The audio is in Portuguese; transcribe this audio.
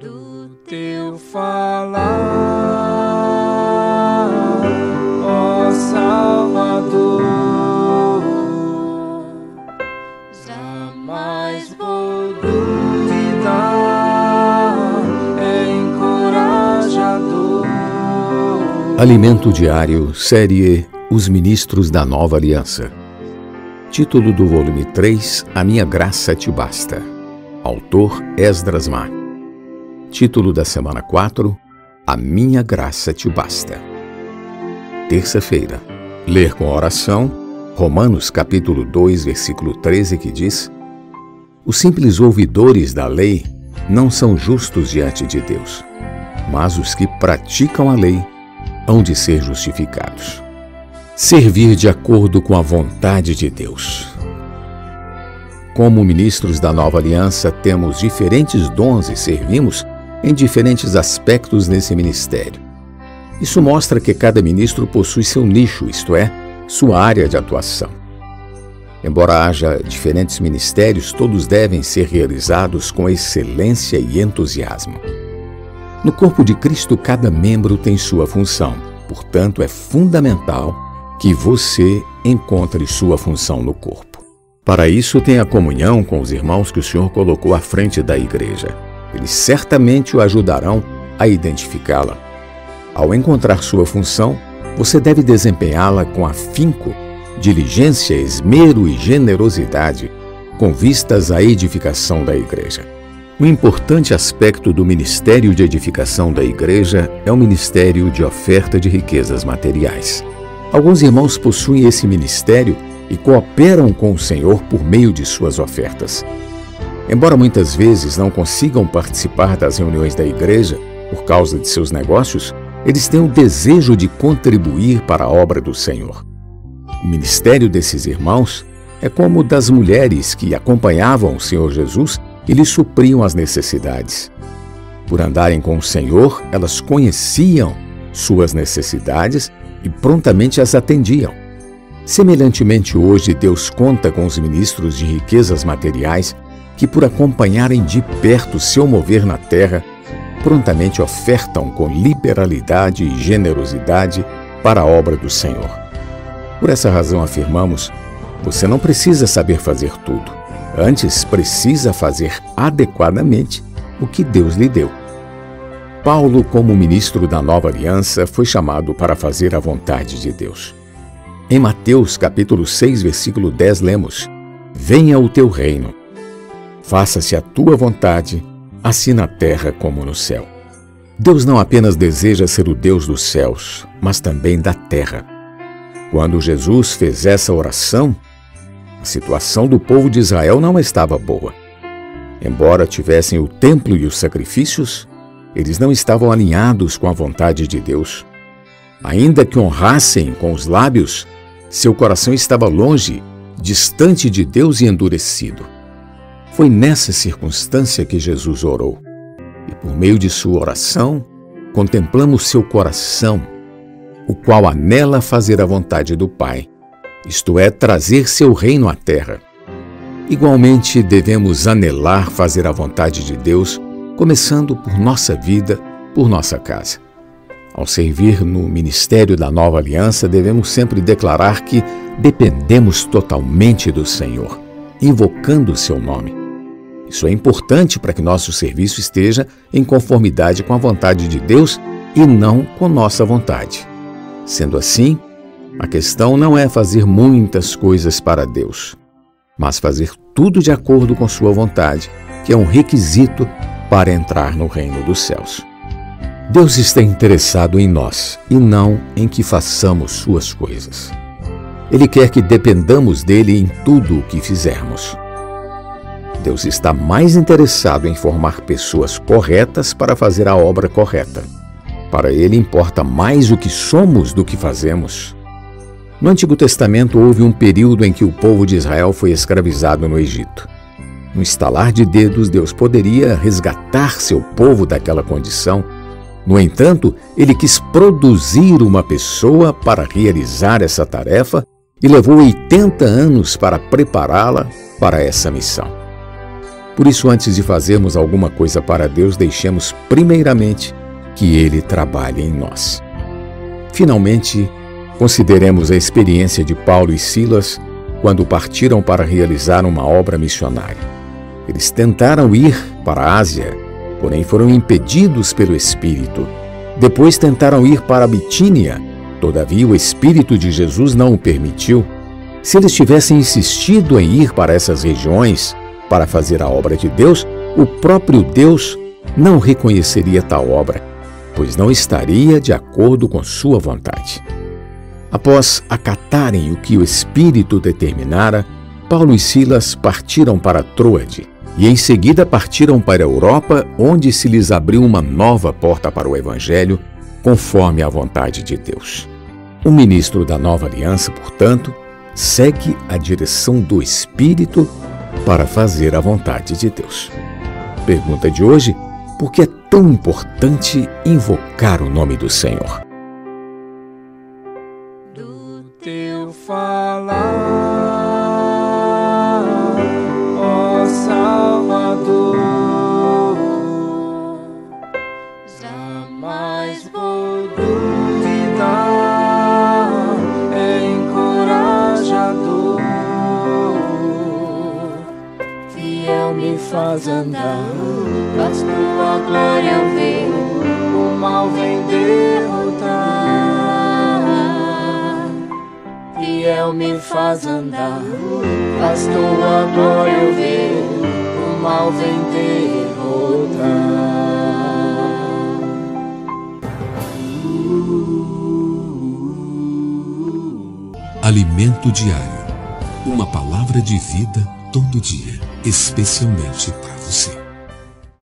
Do teu falar, ó Salvador, jamais vou duvidar, é encorajador. Alimento Diário, série Os Ministros da Nova Aliança. Título do volume 3, A Minha Graça Te Basta. Autor Esdras Mar. Título da semana 4, A Minha Graça Te Basta. Terça-feira. Ler com oração, Romanos capítulo 2, versículo 13, que diz: Os simples ouvidores da lei não são justos diante de Deus, mas os que praticam a lei hão de ser justificados. Servir de acordo com a vontade de Deus. Como ministros da Nova Aliança, temos diferentes dons e servimos em diferentes aspectos nesse ministério. Isso mostra que cada ministro possui seu nicho, isto é, sua área de atuação. Embora haja diferentes ministérios, todos devem ser realizados com excelência e entusiasmo. No corpo de Cristo, cada membro tem sua função, portanto, é fundamental que você encontre sua função no corpo. Para isso, tenha comunhão com os irmãos que o Senhor colocou à frente da igreja. Eles certamente o ajudarão a identificá-la. Ao encontrar sua função, você deve desempenhá-la com afinco, diligência, esmero e generosidade, com vistas à edificação da igreja. Um importante aspecto do ministério de edificação da igreja é o ministério de oferta de riquezas materiais. Alguns irmãos possuem esse ministério e cooperam com o Senhor por meio de suas ofertas. Embora muitas vezes não consigam participar das reuniões da igreja por causa de seus negócios, eles têm o desejo de contribuir para a obra do Senhor. O ministério desses irmãos é como o das mulheres que acompanhavam o Senhor Jesus e lhe supriam as necessidades. Por andarem com o Senhor, elas conheciam suas necessidades e prontamente as atendiam. Semelhantemente, hoje, Deus conta com os ministros de riquezas materiais que, por acompanharem de perto seu mover na terra, prontamente ofertam com liberalidade e generosidade para a obra do Senhor. Por essa razão afirmamos, você não precisa saber fazer tudo, antes precisa fazer adequadamente o que Deus lhe deu. Paulo, como ministro da Nova Aliança, foi chamado para fazer a vontade de Deus. Em Mateus capítulo 6, versículo 10, lemos: Venha o teu reino. Faça-se a tua vontade, assim na terra como no céu. Deus não apenas deseja ser o Deus dos céus, mas também da terra. Quando Jesus fez essa oração, a situação do povo de Israel não estava boa. Embora tivessem o templo e os sacrifícios, eles não estavam alinhados com a vontade de Deus. Ainda que honrassem com os lábios, seu coração estava longe, distante de Deus e endurecido. Foi nessa circunstância que Jesus orou. E por meio de sua oração, contemplamos seu coração, o qual anela fazer a vontade do Pai, isto é, trazer seu reino à terra. Igualmente, devemos anelar fazer a vontade de Deus, começando por nossa vida, por nossa casa. Ao servir no ministério da Nova Aliança, devemos sempre declarar que dependemos totalmente do Senhor, invocando o seu nome. Isso é importante para que nosso serviço esteja em conformidade com a vontade de Deus e não com nossa vontade. Sendo assim, a questão não é fazer muitas coisas para Deus, mas fazer tudo de acordo com sua vontade, que é um requisito para entrar no reino dos céus. Deus está interessado em nós e não em que façamos suas coisas. Ele quer que dependamos dele em tudo o que fizermos. Deus está mais interessado em formar pessoas corretas para fazer a obra correta. Para ele importa mais o que somos do que fazemos. No Antigo Testamento houve um período em que o povo de Israel foi escravizado no Egito. No estalar de dedos, Deus poderia resgatar seu povo daquela condição No entanto, ele quis produzir uma pessoa para realizar essa tarefa e levou 80 anos para prepará-la para essa missão. Por isso, antes de fazermos alguma coisa para Deus, deixemos primeiramente que Ele trabalhe em nós. Finalmente, consideremos a experiência de Paulo e Silas quando partiram para realizar uma obra missionária. Eles tentaram ir para a Ásia, porém foram impedidos pelo Espírito. Depois tentaram ir para a Bitínia, todavia o Espírito de Jesus não o permitiu. Se eles tivessem insistido em ir para essas regiões para fazer a obra de Deus, o próprio Deus não reconheceria tal obra, pois não estaria de acordo com sua vontade. Após acatarem o que o Espírito determinara, Paulo e Silas partiram para Troade e em seguida partiram para a Europa, onde se lhes abriu uma nova porta para o Evangelho, conforme a vontade de Deus. O ministro da Nova Aliança, portanto, segue a direção do Espírito para fazer a vontade de Deus. Pergunta de hoje: por que é tão importante invocar o nome do Senhor? Do teu falar, ó Salvador, jamais vou duvidar, é encorajador, fiel me faz andar, faz tua glória ver, o mal vem derrotar. Fiel me faz andar, faz tua glória ver, o mal vem derrotar. Alimento diário. Uma palavra de vida todo dia, especialmente para você.